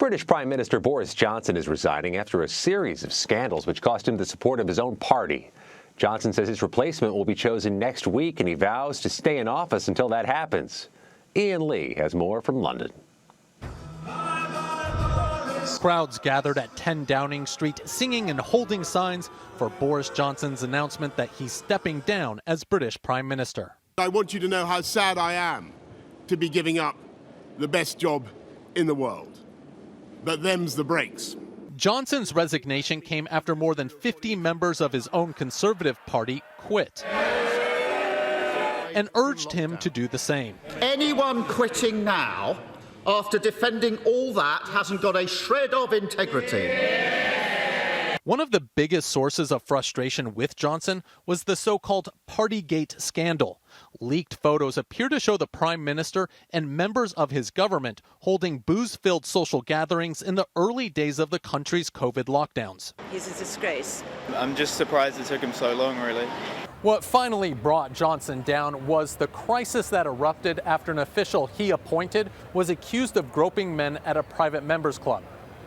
British Prime Minister Boris Johnson is resigning after a series of scandals which cost him the support of his own party. Johnson says his replacement will be chosen next week, and he vows to stay in office until that happens. Ian Lee has more from London. Crowds gathered at 10 Downing Street singing and holding signs for Boris Johnson's announcement that he's stepping down as British Prime Minister. I want you to know how sad I am to be giving up the best job in the world. But them's the breaks. Johnson's resignation came after more than 50 members of his own Conservative Party quit and urged him to do the same. Anyone quitting now, after defending all that, hasn't got a shred of integrity. One of the biggest sources of frustration with Johnson was the so-called Partygate scandal. Leaked photos appear to show the Prime Minister and members of his government holding booze-filled social gatherings in the early days of the country's COVID lockdowns. He's a disgrace. I'm just surprised it took him so long, really. What finally brought Johnson down was the crisis that erupted after an official he appointed was accused of groping men at a private members club.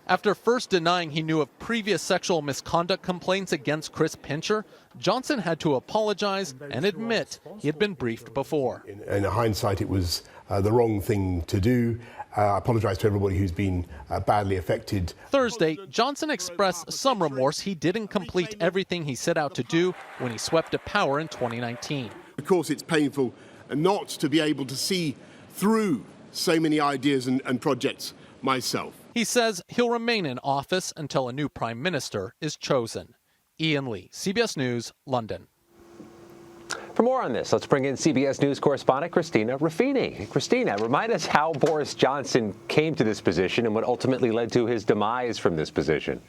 After first denying he knew of previous sexual misconduct complaints against Chris Pincher, Johnson had to apologize and admit he had been briefed before. In hindsight, it was the wrong thing to do. I apologize to everybody who's been badly affected. Thursday, Johnson expressed some remorse he didn't complete everything he set out to do when he swept to power in 2019. Of course, it's painful not to be able to see through so many ideas and projects myself. He says he'll remain in office until a new prime minister is chosen. Ian Lee, CBS News, London. For more on this, let's bring in CBS News correspondent Christina Ruffini. Christina, remind us how Boris Johnson came to this position and what ultimately led to his demise from this position.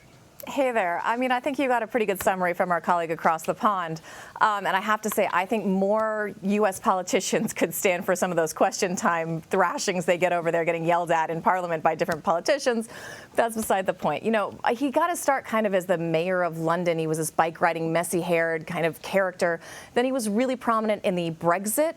Hey there. I think you got a pretty good summary from our colleague across the pond. And I have to say, I think more U.S. politicians could stand for some of those question time thrashings they get over there getting yelled at in Parliament by different politicians. That's beside the point. You know, he got to start kind of as the mayor of London. He was this bike-riding, messy-haired kind of character. Then he was really prominent in the Brexit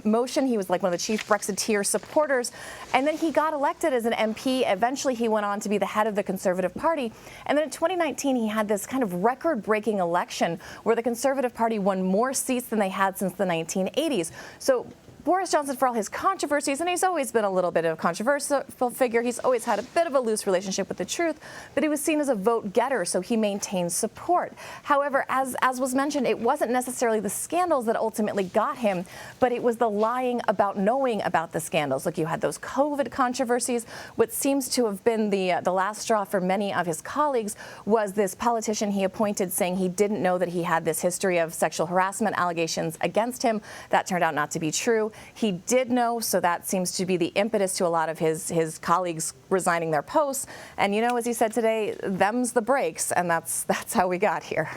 motion. He was like one of the chief Brexiteer supporters. And then he got elected as an MP. Eventually, he went on to be the head of the Conservative Party. And then in 2019, he had this kind of record-breaking election where the Conservative Party won more seats than they had since the 1980s. So Boris Johnson, for all his controversies, and he's always been a little bit of a controversial figure, he's always had a bit of a loose relationship with the truth, but he was seen as a vote getter, so he maintained support. However, as was mentioned, it wasn't necessarily the scandals that ultimately got him, but it was the lying about knowing about the scandals. Look, you had those COVID controversies. What seems to have been the last straw for many of his colleagues was this politician he appointed saying he didn't know that he had this history of sexual harassment allegations against him. That turned out not to be true. He did know, so that seems to be the impetus to a lot of his colleagues resigning their posts. And, you know, as he said today, them's the breaks, and that's how we got here.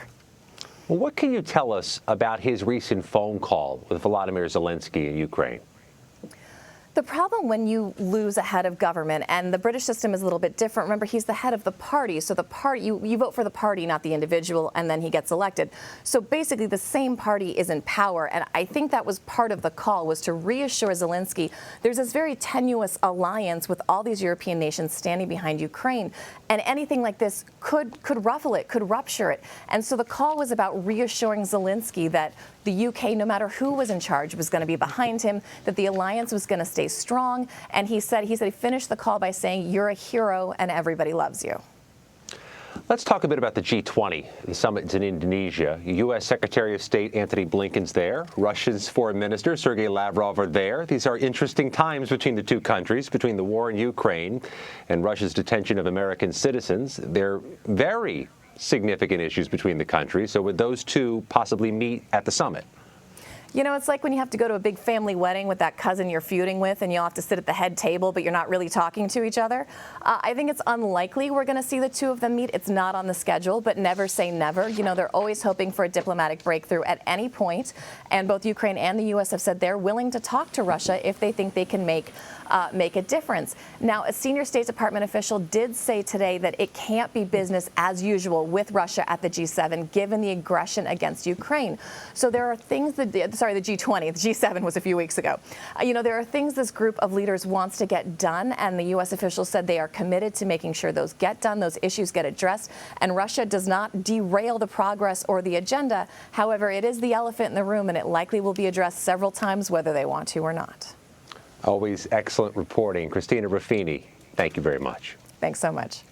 Well, what can you tell us about his recent phone call with Volodymyr Zelensky in Ukraine? The problem when you lose a head of government, and the British system is a little bit different. Remember, he's the head of the party, so the party you vote for the party, not the individual, and then he gets elected. So basically, the same party is in power, and I think that was part of the call, was to reassure Zelensky there's this very tenuous alliance with all these European nations standing behind Ukraine, and anything like this could ruffle it, could rupture it. And so the call was about reassuring Zelensky that the UK, no matter who was in charge, was going to be behind him, that the alliance was going to stay strong. And he said he finished the call by saying, "You're a hero and everybody loves you." Let's talk a bit about the G20. The summit's in Indonesia. U.S. Secretary of State Antony Blinken's there. Russia's Foreign Minister Sergei Lavrov are there. These are interesting times between the two countries, between the war in Ukraine and Russia's detention of American citizens. They're very significant issues between the countries. So would those two possibly meet at the summit? You know, it's like when you have to go to a big family wedding with that cousin you're feuding with, and you'll have to sit at the head table, but you're not really talking to each other. I think it's unlikely we're going to see the two of them meet. It's not on the schedule, but never say never. You know, they're always hoping for a diplomatic breakthrough at any point, and both Ukraine and the U.S. have said they're willing to talk to Russia if they think they can make make a difference. Now, a senior State Department official did say today that it can't be business as usual with Russia at the G7, given the aggression against Ukraine. So there are things that, the G20, the G7 was a few weeks ago. There are things this group of leaders wants to get done, and the U.S. officials said they are committed to making sure those get done, those issues get addressed, and Russia does not derail the progress or the agenda. However, it is the elephant in the room, and it likely will be addressed several times whether they want to or not. Always excellent reporting. Christina Ruffini, thank you very much. Thanks so much.